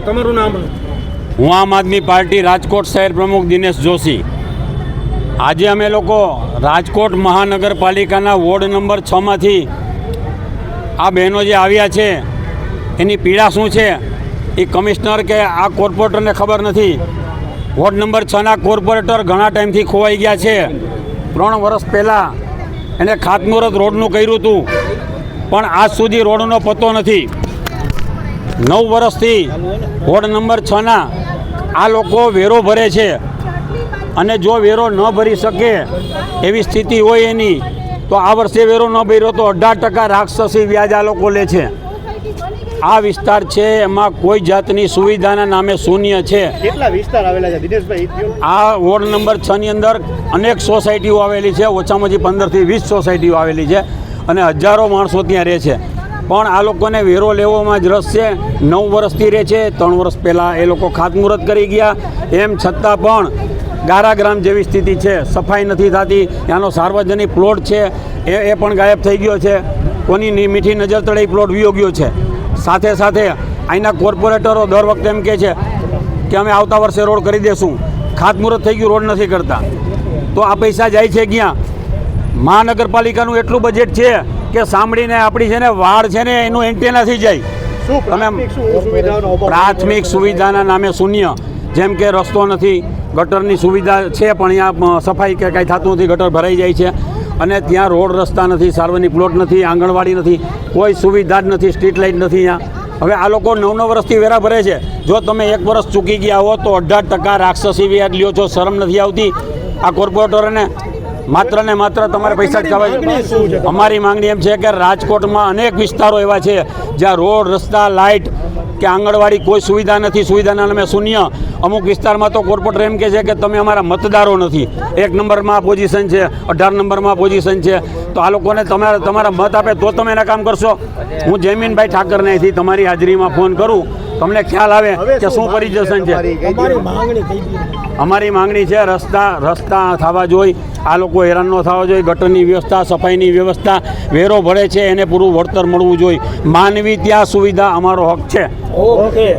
તમારું નામ? હું આમ આદમી પાર્ટી રાજકોટ શહેર પ્રમુખ દિનેશ જોશી. આજે અમે લોકો રાજકોટ મહાનગરપાલિકાના વોર્ડ નંબર 6માંથી આ બહેનો જે આવ્યા છે એની પીડા શું છે એ કમિશનર કે આ કોર્પોરેટરને ખબર નથી. વોર્ડ નંબર 6ના કોર્પોરેટર ઘણા ટાઈમથી ખોવાઈ ગયા છે. 3 વર્ષ પહેલાં એને ખાતમુહૂર્ત રોડનું કર્યું હતું, પણ આજ સુધી રોડનો પત્તો નથી. 9 વર્ષથી વોર્ડ નંબર 6ના આ લોકો વેરો ભરે છે, અને જો વેરો ન ભરી શકે એવી સ્થિતિ હોય એની, તો આ વર્ષે વેરો ન ભર્યો તો 18% રાક્ષસી વ્યાજ આ લોકો લે છે. આ વિસ્તાર છે એમાં કોઈ જાતની સુવિધાના નામે શૂન્ય છે. કેટલા વિસ્તાર આવેલા છે દિનેશભાઈ? આ વોર્ડ નંબર 6ની અંદર અનેક સોસાયટીઓ આવેલી છે. ઓછામાં ઓછી 15 થી 20 સોસાયટીઓ આવેલી છે, અને હજારો માણસો ત્યાં રહે છે. પણ આ લોકોને વેરો લેવામાં જ રસ છે. 9 વર્ષથી રહે છે. 3 વર્ષ પહેલાં એ લોકો ખાતમુહૂર્ત કરી ગયા. એમ છતાં પણ ગારાગ્રામ જેવી સ્થિતિ છે. સફાઈ નથી થતી. ત્યાંનો સાર્વજનિક પ્લોટ છે એ પણ ગાયબ થઈ ગયો છે. કોની મીઠી નજર તળે એ પ્લોટ વિયો ગયો છે. સાથે સાથે અહીંના કોર્પોરેટરો દર વખતે એમ કહે છે કે અમે આવતા વર્ષે રોડ કરી દેશું. ખાતમુહૂર્ત થઈ ગયું, રોડ નથી કરતા. તો આ પૈસા જાય છે ક્યાં? મહાનગરપાલિકાનું એટલું બજેટ છે કે સાંભળીને આપણી છે ને વાળ છે ને એનું એન્ટેનાથી જાય. પ્રાથમિક સુવિધાના નામે શૂન્ય. જેમ કે રસ્તો નથી, ગટરની સુવિધા છે પણ અહીંયા સફાઈ કે કાંઈ થતું નથી, ગટર ભરાઈ જાય છે. અને ત્યાં રોડ રસ્તા નથી, સાર્વજનિક પ્લોટ નથી, આંગણવાડી નથી, કોઈ સુવિધા જ નથી, સ્ટ્રીટ લાઇટ નથી અહીંયા. હવે આ લોકો 9 વર્ષથી વેરા ભરે છે. જો તમે 1 વર્ષ ચૂકી ગયા હો તો 18% રાક્ષસી વ્યાજ લ્યો છો. શરમ નથી આવતી આ કોર્પોરેટરોને? માત્ર ને માત્ર તમારે પૈસા જ ખાવા છે. અમારી માંગણી એમ છે કે રાજકોટમાં અનેક વિસ્તારો એવા છે જ્યાં રોડ, રસ્તા, લાઇટ કે આંગણવાડી કોઈ સુવિધા નથી. સુવિધાના નામે શૂન્ય. અમુક વિસ્તારમાં તો કોર્પોરેટર એમ કહે છે કે તમે અમારા મતદારો નથી. 1 નંબરમાં પોઝિશન છે, 18 નંબરમાં પોઝિશન છે. તો આ લોકોને તમારા મત આપે તો તમે એના કામ કરશો. હું જયમીનભાઈ ઠાકરને અહીંથી તમારી હાજરીમાં ફોન કરું, તમને ખ્યાલ આવે કે શું પોઝિશન છે. અમારી માંગણી છે રસ્તા થવા જોઈએ. આ લોકો હેરાન ન થવા જોઈએ. ગટરની વ્યવસ્થા, સફાઈની વ્યવસ્થા, વેરો ભરે છે એને પૂરું વળતર મળવું જોઈએ. માનવી ત્યાં સુવિધા અમારો હક છે. ઓકે.